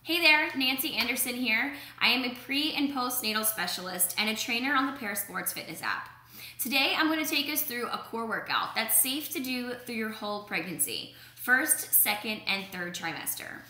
Hey there, Nancy Anderson here. I am a pre and postnatal specialist and a trainer on the Parasports Fitness app. Today I'm going to take us through a core workout that's safe to do through your whole pregnancy, first, second, and third trimester.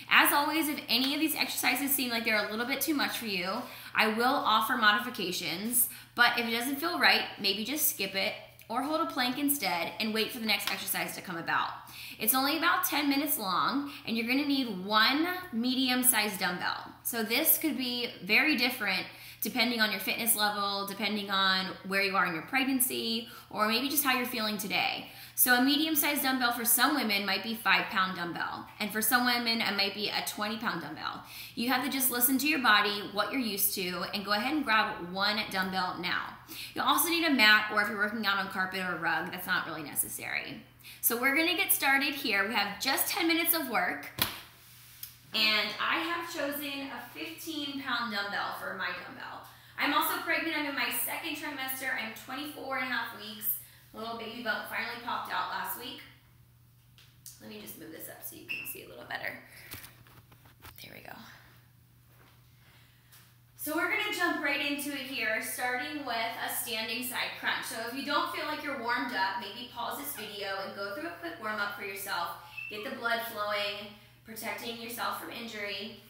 As always, if any of these exercises seem like they're a little bit too much for you, I will offer modifications, but if it doesn't feel right, maybe just skip it or hold a plank instead and wait for the next exercise to come about. It's only about 10 minutes long, and you're gonna need one medium-sized dumbbell. So this could be very different depending on your fitness level, depending on where you are in your pregnancy, or maybe just how you're feeling today. So a medium-sized dumbbell for some women might be 5-pound dumbbell, and for some women it might be a 20-pound dumbbell. You have to just listen to your body, what you're used to, and go ahead and grab one dumbbell now. You'll also need a mat, or if you're working out on carpet or a rug, that's not really necessary. So we're gonna get started here. We have just 10 minutes of work, and I have chosen a 15-pound dumbbell for my dumbbell. I'm also pregnant. I'm in my second trimester. I'm 24 and a half weeks. Little baby bump finally popped out last week. Let me just move this up so you can see a little better. There we go. So we're gonna jump right into it here, starting with a standing side crunch. So if you don't feel like you're warmed up, maybe pause this video and go through a quick warm up for yourself. Get the blood flowing, protecting yourself from injury.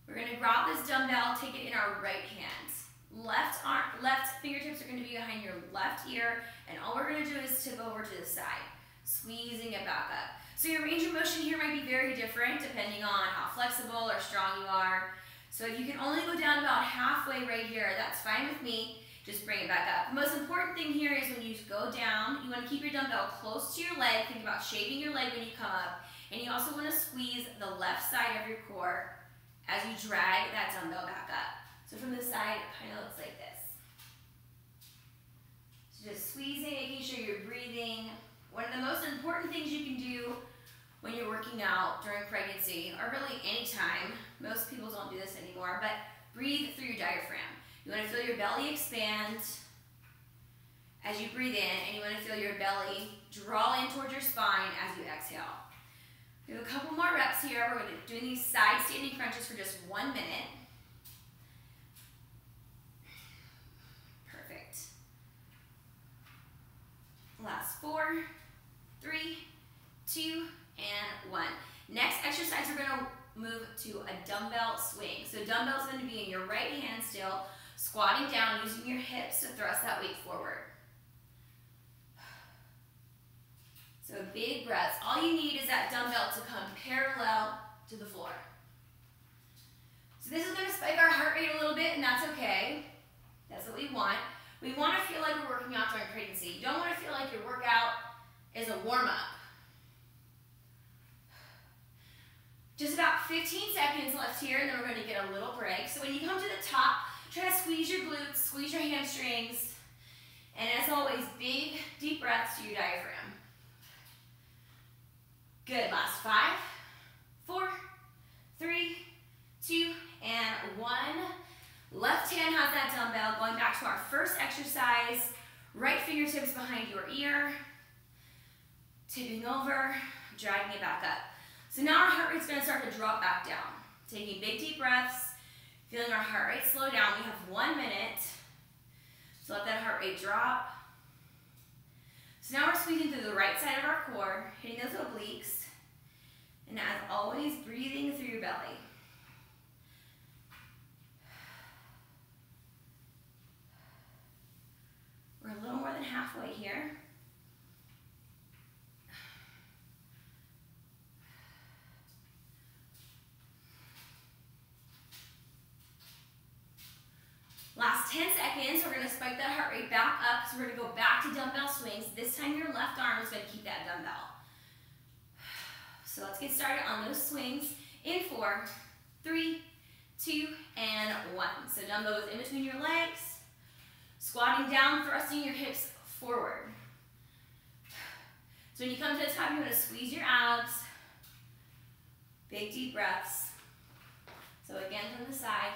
We're gonna grab this dumbbell, take it in our right hand. Left fingertips are gonna be behind your left ear, and all we're gonna do is tip over to the side, squeezing it back up. So your range of motion here might be very different depending on how flexible or strong you are. So if you can only go down about halfway right here, that's fine with me. Just bring it back up. The most important thing here is when you go down, you want to keep your dumbbell close to your leg. Think about shaving your leg when you come up. And you also want to squeeze the left side of your core as you drag that dumbbell back up. So from the side, it kind of looks like this. So just squeezing, making sure you're breathing. One of the most important things you can do when you're working out during pregnancy, or really any time, most people don't do this anymore, but breathe through your diaphragm. You want to feel your belly expand as you breathe in, and you want to feel your belly draw in towards your spine as you exhale. We have a couple more reps here. We're going to do these side standing crunches for just 1 minute. Perfect. Last 4, 3, 2, and 1. Next exercise, we're going to move to a dumbbell swing. So dumbbell is going to be in your right hand still, squatting down, using your hips to thrust that weight forward. So big breaths. All you need is that dumbbell to come parallel to the floor. So this is going to spike our heart rate a little bit, and that's okay. That's what we want. We want to feel like we're working out during pregnancy. You don't want to feel like your workout is a warm-up. Just about 15 seconds left here, and then we're going to get a little break. So when you come to the top, try to squeeze your glutes, squeeze your hamstrings, and as always, big, deep breaths to your diaphragm. Good, last 5, 4, 3, 2, and 1. Left hand has that dumbbell. Going back to our first exercise, right fingertips behind your ear, tipping over, dragging it back up. So now our heart rate's going to start to drop back down. Taking big deep breaths, feeling our heart rate slow down. We have 1 minute. So let that heart rate drop. So now we're squeezing through the right side of our core, hitting those obliques. And as always, breathing through your belly. We're a little more than halfway here. Last 10 seconds, we're going to spike that heart rate back up. So we're going to go back to dumbbell swings. This time your left arm is going to keep that dumbbell. So let's get started on those swings in 4, 3, 2, and 1. So dumbbell goes in between your legs. Squatting down, thrusting your hips forward. So when you come to the top, you want to squeeze your abs. Big deep breaths. So again from the side.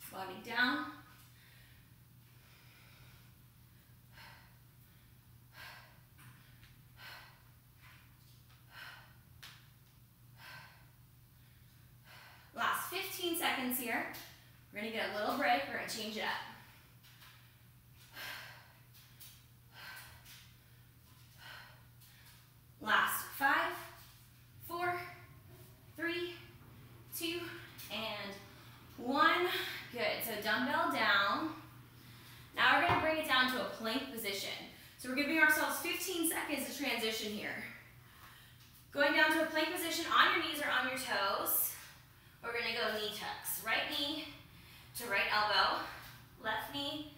Squatting down. 15 seconds here. We're gonna get a little break, we're gonna change it up. Last 5, 4, 3, 2, and 1. Good, so dumbbell down. Now we're gonna bring it down to a plank position. So we're giving ourselves 15 seconds to transition here. Going down to a plank position on your knees or on your toes. We're gonna go knee tucks. Right knee to right elbow, left knee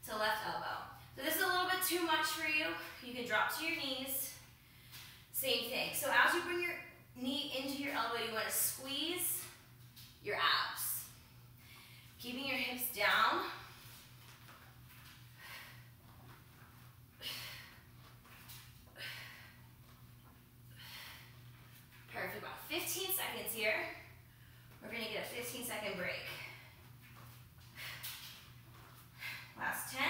to left elbow. So this is a little bit too much for you. You can drop to your knees. Same thing. So as you bring your knee into your elbow, you want to squeeze your abs. Keeping your hips down. Perfect. About 15 seconds here. We're going to get a 15-second break. Last 10.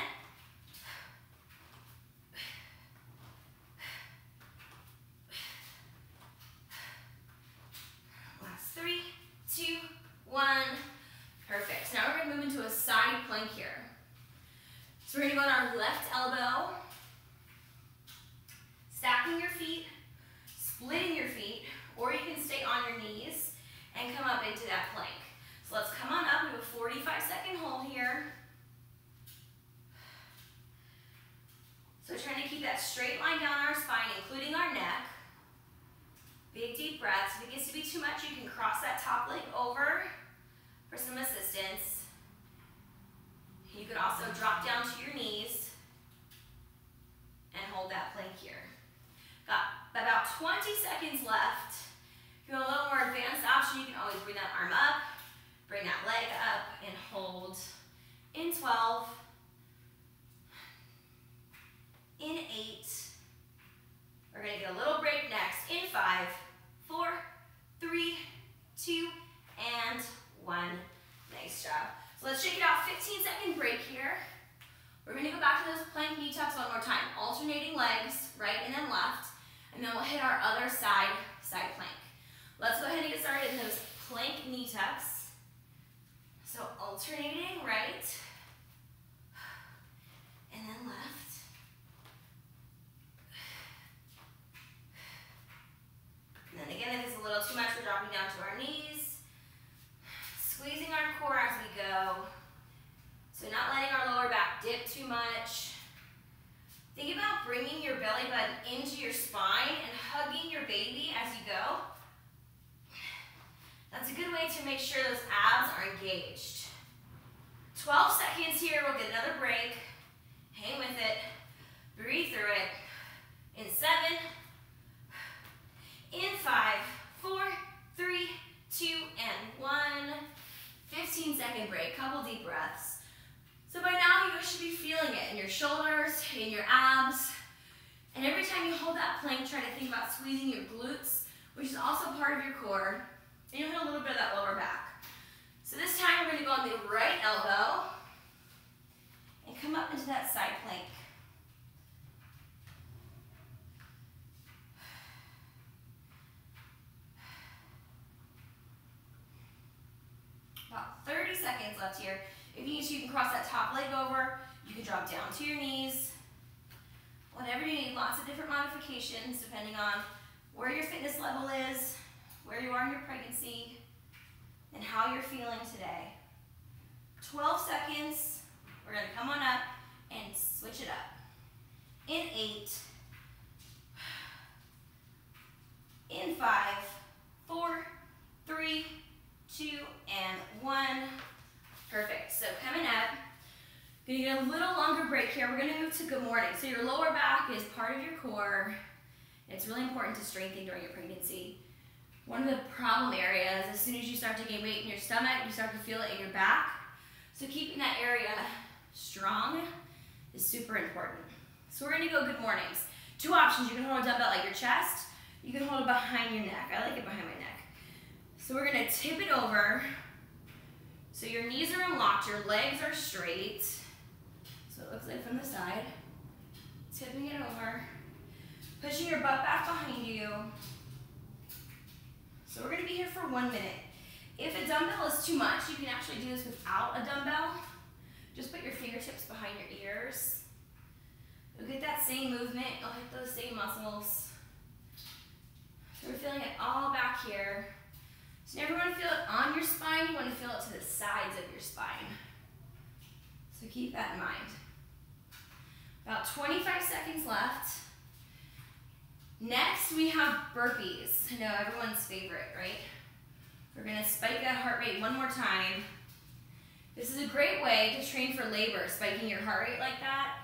Last 3, 2, 1. Perfect. So now we're going to move into a side plank here. So we're going to go on our left elbow, stacking your feet, splitting your feet, or you can stay on your knees and come up into that plank. So let's come on up. We have a 45-second hold here. So trying to keep that straight line down our spine, including our neck. Big deep breaths. If it gets to be too much, you can cross that top leg over for some assistance. You could also drop down to your knees and hold that plank here. Got about 20 seconds left. If you want a little more advanced option, you can always bring that arm up, bring that leg up, and hold in 12, in 8. We're going to get a little break next in 5, 4, 3, 2, and 1. Nice job. So let's shake it out. 15-second break here. We're going to go back to those plank knee tucks one more time. Alternating legs, right and then left. And then we'll hit our other side plank. Let's go ahead and get started in those plank knee tucks. So alternating right and then left. And then again, if it's a little too much, we're dropping down to our knees, squeezing our core as we go. So not letting our lower back dip too much. Think about bringing your belly button into your spine and hugging your baby as you go. That's a good way to make sure those abs are engaged. 12 seconds here, we'll get another break. Hang with it, breathe through it. In 7, in 5, 4, 3, 2, and 1. 15-second break, couple deep breaths. So by now you should be feeling it in your shoulders, in your abs. And every time you hold that plank, try to think about squeezing your glutes, which is also part of your core. And you'll hit a little bit of that lower back. So this time we're going to go on the right elbow and come up into that side plank. About 30 seconds left here. If you need to, you can cross that top leg over. You can drop down to your knees. Whatever you need, lots of different modifications depending on where your fitness level is, where you are in your pregnancy, and how you're feeling today. 12 seconds. We're going to come on up and switch it up. In 8, in 5, 4, 3, 2, and 1. Perfect. So coming up, gonna get a little longer break here. We're gonna move to good morning. So your lower back is part of your core. It's really important to strengthen during your pregnancy. One of the problem areas, as soon as you start to gain weight in your stomach, you start to feel it in your back. So keeping that area strong is super important. So we're gonna go good mornings. 2 options. You can hold a dumbbell at your chest. You can hold it behind your neck. I like it behind my neck. So we're gonna tip it over. So your knees are unlocked, your legs are straight. So it looks like from the side. Tipping it over. Pushing your butt back behind you. So we're gonna be here for 1 minute. If a dumbbell is too much, you can actually do this without a dumbbell. Just put your fingertips behind your ears. You'll get that same movement, you'll hit those same muscles. So we're feeling it all back here. So you never want to feel it on your spine, you want to feel it to the sides of your spine. So keep that in mind. About 25 seconds left. Next, we have burpees. I know everyone's favorite, right? We're gonna spike that heart rate one more time. This is a great way to train for labor, spiking your heart rate like that,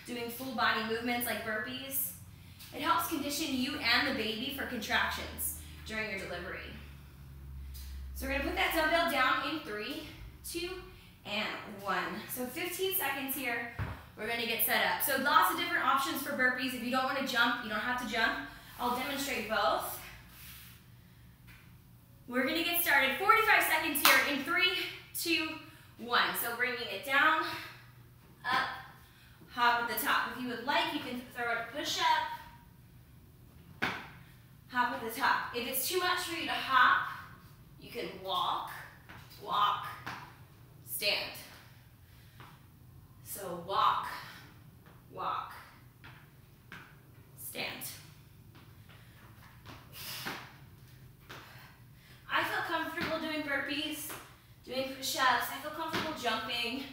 doing full body movements like burpees. It helps condition you and the baby for contractions during your delivery. So we're gonna put that dumbbell down in 3, 2, and 1. So 15 seconds here, we're gonna get set up. So lots of different options for burpees. If you don't wanna jump, you don't have to jump. I'll demonstrate both. We're gonna get started. 45 seconds here in 3, 2, 1. So bringing it down, up, hop at the top. If you would like, you can throw a push-up, hop at the top. If it's too much for you to hop, you can walk, walk, stand. So walk, walk, stand. I feel comfortable doing burpees, doing push-ups. I feel comfortable jumping.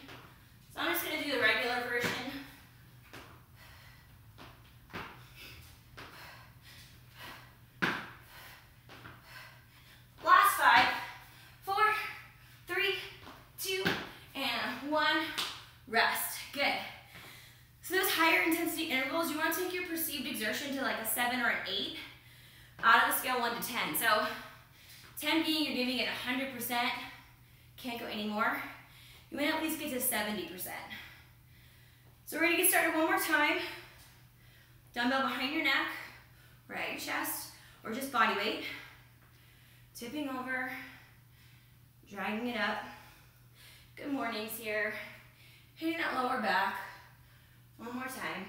So I'm just gonna do the regular version. Last 5, 4, 3, 2, and 1. Rest. Good. So those higher intensity intervals, you want to take your perceived exertion to like a 7 or an 8 out of the scale 1 to 10. So 10 being you're giving it 100%, can't go anymore. You want to at least get to 70%. So we're going to get started one more time. Dumbbell behind your neck, or at your chest, or just body weight. Tipping over, dragging it up. Good mornings here. Hitting that lower back. One more time.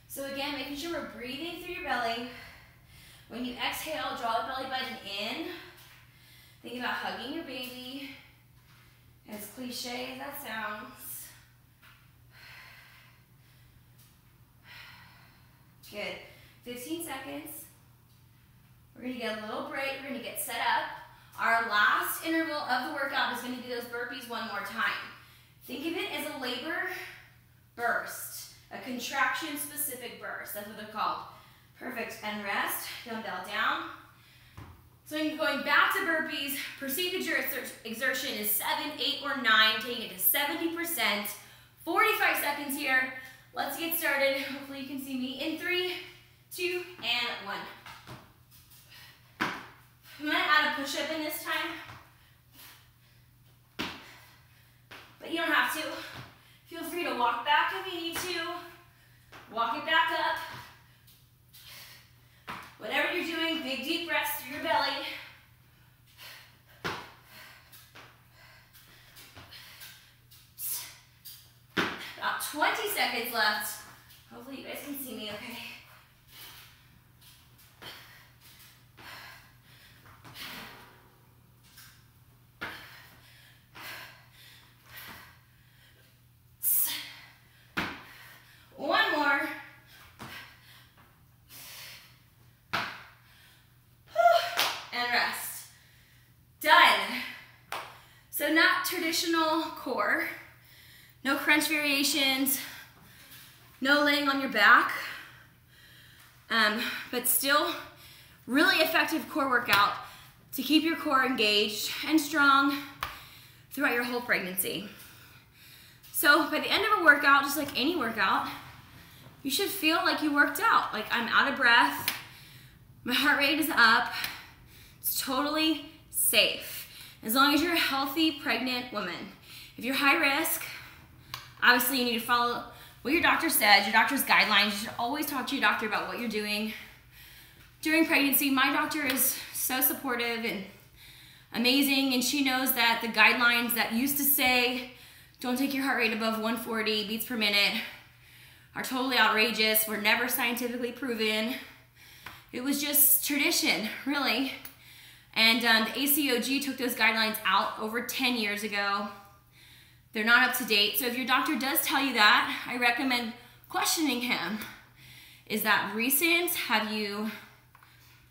So again, making sure we're breathing through your belly. When you exhale, draw the belly button in. Think about hugging your baby. As cliche as that sounds. Good. 15 seconds. We're going to get a little break. We're going to get set up. Our last interval of the workout is going to be those burpees one more time. Think of it as a labor burst, a contraction-specific burst. That's what they're called. Perfect. And rest. Dumbbell down. So going back to burpees, perceived exertion is 7, 8, or 9, taking it to 70%. 45 seconds here. Let's get started. Hopefully you can see me in 3, 2, and 1. I'm gonna add a push-up in this time, but you don't have to. Feel free to walk back if you need to. Walk it back up. Whatever you're doing, big deep breaths through your belly. About 20 seconds left. Hopefully you guys can see me okay. One more. And rest. Done. So not traditional core. No crunch variations, no laying on your back, but still really effective core workout to keep your core engaged and strong throughout your whole pregnancy. So by the end of a workout, just like any workout, you should feel like you worked out. Like I'm out of breath, my heart rate is up, it's totally safe. As long as you're a healthy, pregnant woman. If you're high risk, obviously, you need to follow what your doctor says, your doctor's guidelines. You should always talk to your doctor about what you're doing during pregnancy. My doctor is so supportive, amazing, and she knows that the guidelines that used to say don't take your heart rate above 140 beats per minute are totally outrageous, were never scientifically proven. It was just tradition, really. And the ACOG took those guidelines out over 10 years ago. They're not up to date. So if your doctor does tell you that, I recommend questioning him. Is that recent? Have you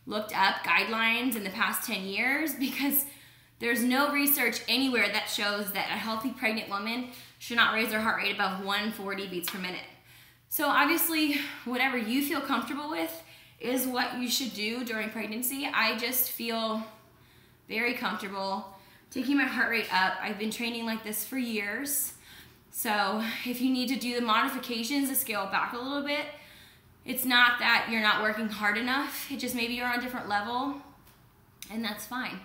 looked up guidelines in the past 10 years? Because there's no research anywhere that shows that a healthy pregnant woman should not raise her heart rate above 140 beats per minute. So obviously, whatever you feel comfortable with is what you should do during pregnancy. I just feel very comfortable taking my heart rate up. I've been training like this for years. So if you need to do the modifications to scale back a little bit, it's not that you're not working hard enough. It just maybe you're on a different level, and that's fine.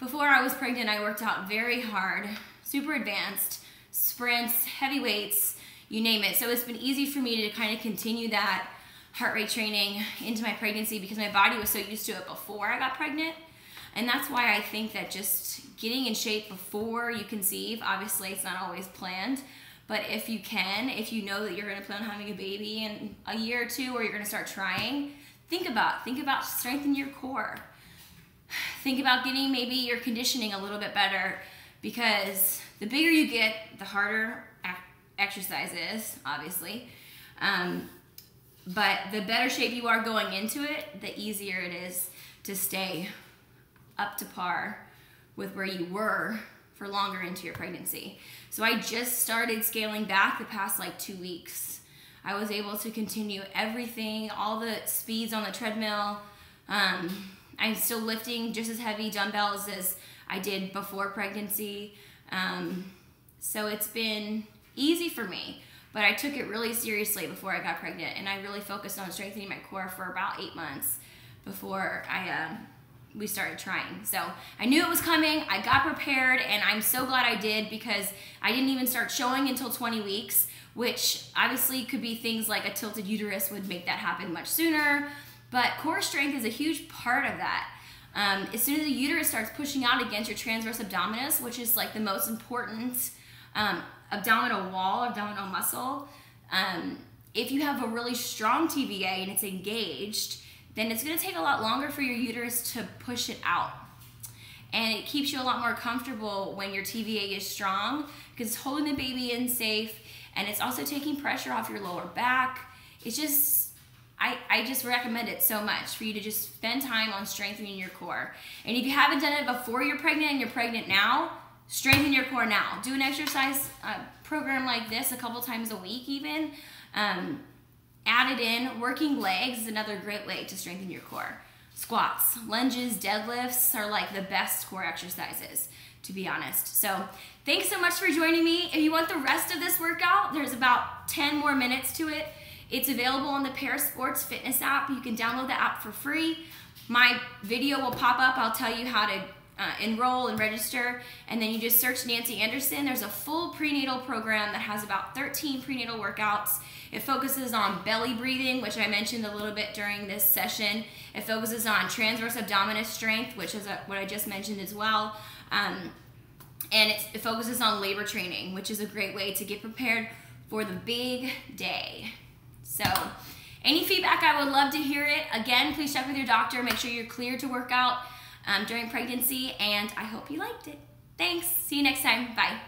Before I was pregnant, I worked out very hard, super advanced, sprints, heavy weights, you name it. So it's been easy for me to kind of continue that heart rate training into my pregnancy because my body was so used to it before I got pregnant. And that's why I think that just getting in shape before you conceive, obviously it's not always planned, but if you can, if you know that you're gonna plan on having a baby in a year or two, or you're gonna start trying, think about strengthening your core. Think about getting maybe your conditioning a little bit better, because the bigger you get, the harder exercise is, obviously. But the better shape you are going into it, the easier it is to stay up to par with where you were for longer into your pregnancy. So I just started scaling back the past like 2 weeks. I was able to continue everything, all the speeds on the treadmill. I'm still lifting just as heavy dumbbells as I did before pregnancy. So it's been easy for me, but I took it really seriously before I got pregnant, and I really focused on strengthening my core for about 8 months before we started trying. So I knew it was coming, I got prepared, and I'm so glad I did, because I didn't even start showing until 20 weeks, which obviously could be things like a tilted uterus would make that happen much sooner, but core strength is a huge part of that. As soon as the uterus starts pushing out against your transverse abdominis, which is like the most important abdominal wall, abdominal muscle, if you have a really strong TVA and it's engaged, then it's gonna take a lot longer for your uterus to push it out. And it keeps you a lot more comfortable when your TVA is strong, because it's holding the baby in safe, and it's also taking pressure off your lower back. It's just, I just recommend it so much for you to just spend time on strengthening your core. And if you haven't done it before you're pregnant and you're pregnant now, strengthen your core now. Do an exercise program like this a couple times a week even. Add it in. Working legs is another great way to strengthen your core. Squats, lunges, deadlifts are like the best core exercises, to be honest. So thanks so much for joining me. If you want the rest of this workout, there's about 10 more minutes to it. It's available on the Parasports Fitness app. You can download the app for free. My video will pop up. I'll tell you how to enroll and register, and then you just search Nancy Anderson. There's a full prenatal program that has about 13 prenatal workouts. It focuses on belly breathing, which I mentioned a little bit during this session. It focuses on transverse abdominis strength, which is what I just mentioned as well. And it focuses on labor training, which is a great way to get prepared for the big day. So any feedback, I would love to hear it. Again, please check with your doctor. Make sure you're cleared to work out during pregnancy, and I hope you liked it. Thanks. See you next time. Bye.